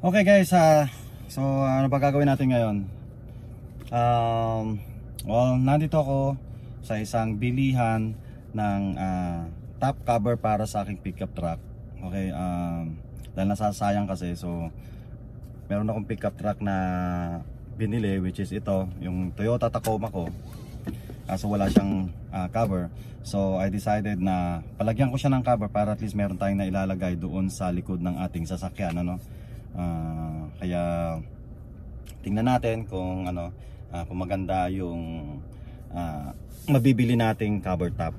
Okay guys, so ano ba gagawin natin ngayon? Well, nandito ako sa isang bilihan ng top cover para sa aking pickup truck. Okay, dahil nasasayang kasi, so meron akong pickup truck na binili, which is ito, yung Toyota Tacoma ko. So wala siyang cover, so I decided na palagyan ko siya ng cover para at least meron tayong na ilalagay doon sa likod ng ating sasakyan, ano? Kaya tingnan natin kung kung maganda yung mabibili nating cover top.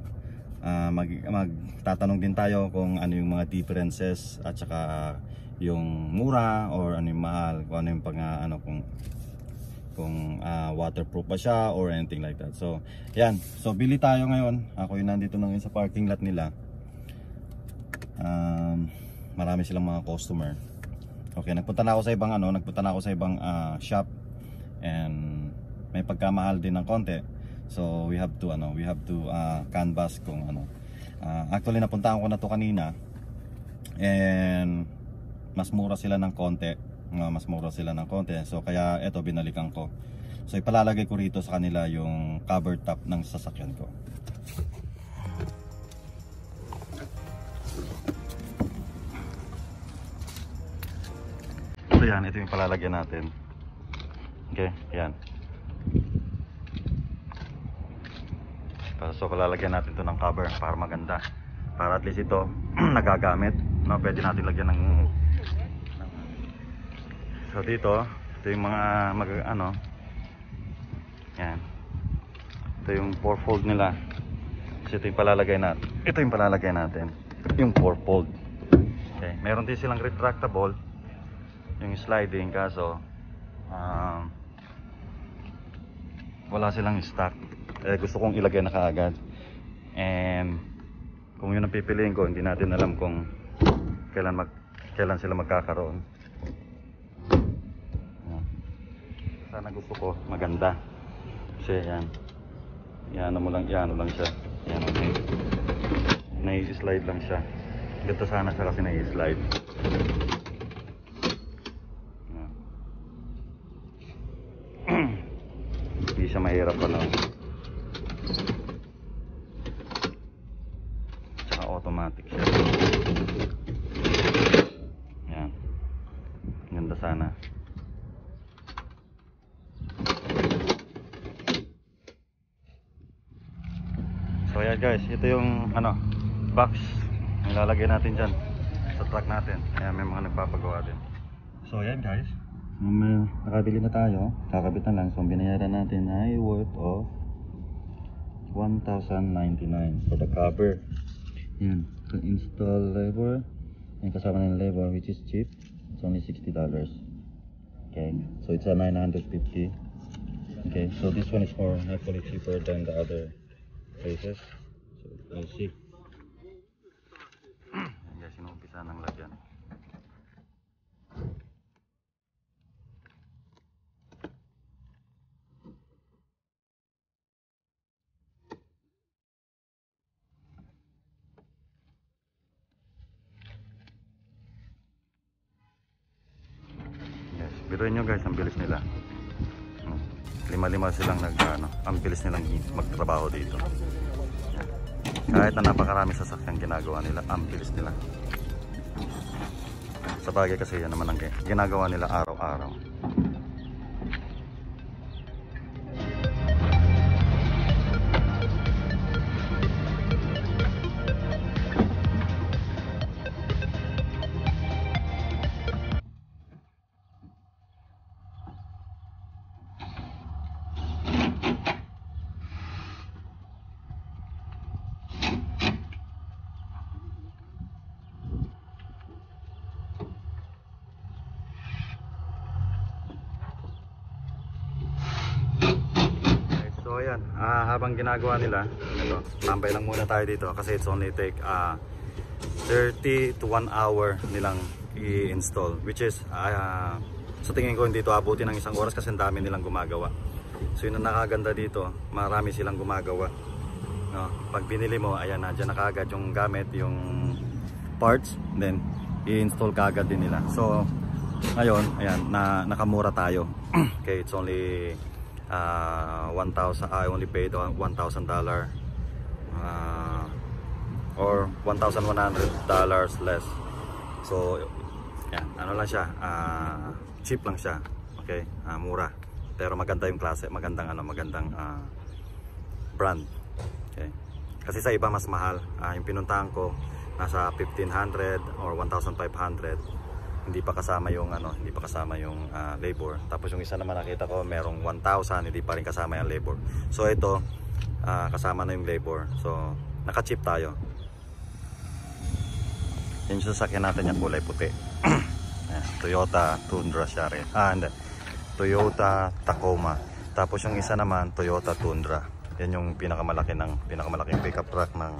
Magtatanong din tayo kung ano yung mga differences at saka yung mura or ano yung mahal, kung ano yung kung waterproof ba siya or anything like that. So yan, so bili tayo ngayon. Ako yung nandito na sa parking lot nila. Marami silang mga customer. Okay, nagpunta na ako sa ibang shop, and may pagkamahal din ng konti. So we have to canvas kung actually napuntahan ko na to kanina, and mas mura sila ng konti. So kaya eto, binalikan ko. So ipalalagay ko rito sa kanila yung cover top ng sasakyan ko. So yan, ito yung palalagyan natin. Okay, yan. So palalagyan natin to ng cover para maganda. Para at least ito nagagamit, no? Pwede natin lagyan ng so dito, ito yung mga yan. Ito yung 4-fold nila. So ito yung palalagay natin. Yung 4-fold. Okay, meron din silang retractable, yung sliding, kaso wala silang stock. Gusto kong ilagay na kaagad, and kung yun ang pipiliin ko, hindi natin alam kung kailan sila magkakaroon. Sana gusto ko maganda, kasi yan mo lang, yan siya, yan, okay. Nai-slide lang siya. Ganda sana siya kasi nai-slide. Hindi siya mahirap tsaka automatic siya. Yan, ganda sana. So yan guys, ito yung box nilalagay natin dyan sa truck natin. Ayan, may mga nagpapagawa din. So yan guys, nakabili na tayo, kakabit na lang. So ang binayaran natin ay worth of 1,099 for the cover. Yan, so install labor, yung kasama ng labor, which is cheap. It's only $60. Okay, so it's a 950. Okay, so this one is more actually cheaper than the other places. So we'll see. Yan guys, inumpisa ng lagyan. Biruin nyo guys, ang bilis nila. Lima-lima silang ang bilis nilang magtrabaho dito. Kahit na napakarami sasakyan ginagawa nila, ang bilis nila. Sa bagay kasi yan naman ang ginagawa nila araw-araw. So ayan, habang ginagawa nila, tambay lang muna tayo dito kasi it's only take 30 to 1 hour nilang i-install, which is sa tingin ko hindi ito abutin ng 1 oras kasi ang dami nilang gumagawa. So yun ang nakaganda dito, marami silang gumagawa, no? Pag binili mo, ayan, nandiyan na kaagad yung gamit, yung parts, then i-install kaagad din nila. So Ngayon, ayan, nakamura tayo. Okay, it's only 1,000. I only paid $1,000 or $1,100 less. So, yan, ano lang siya, cheap lang siya. Okay, mura. Pero maganda yung klase, magandang brand. Okay. Kasi sa iba mas mahal. Yung pinuntahan ko nasa 1,500 or 1,500. Hindi pa kasama yung labor. Tapos yung isa naman nakita ko merong 1,000, hindi pa rin kasama yung labor. So ito kasama na yung labor. So naka-cheap tayo. Yung sasakyan natin yung kulay puti. Toyota Tundra siya rin. Hindi. Toyota Tacoma. Tapos yung isa naman Toyota Tundra. Yan yung pinakamalaking pickup truck ng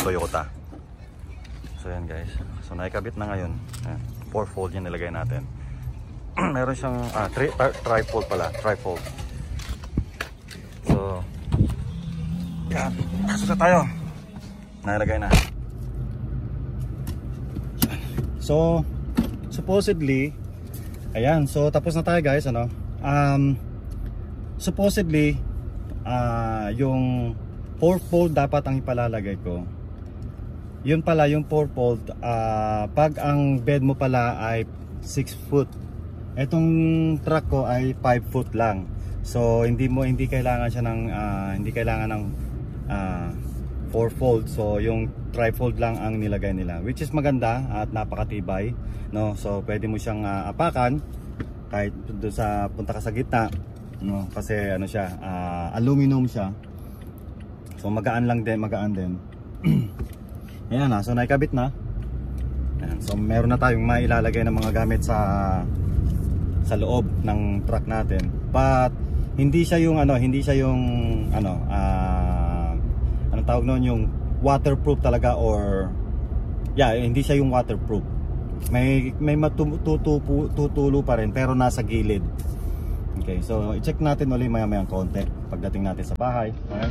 Toyota. So yan guys. So naikabit na ngayon. 4-fold yung nilagay natin. Meron siyang tri-fold pala. Tri-fold. So yan. Pasok na tayo. Nailagay na. So supposedly ayan. So tapos na tayo guys. Supposedly yung 4-fold dapat ang ipalalagay ko. Yun pala yung 4-fold, pag ang bed mo pala ay 6 foot, etong truck ko ay 5 foot lang. So hindi kailangan siya ng 4-fold. So yung tri-fold lang ang nilagay nila, which is maganda at napakatibay, no? So pwede mo siyang apakan kahit doon sa punta ka sa gitna, no? Kasi ano siya, aluminum siya. So magaan din. Ayan na, so naikabit na. Ayan, so meron na tayong mailalagay ng mga gamit sa loob ng truck natin. But hindi siya yung anong tawag noon, yung waterproof talaga, or hindi siya yung waterproof. May tutulo pa rin pero nasa gilid. Okay, so i-check natin ulit maya-maya konti pagdating natin sa bahay. Okay?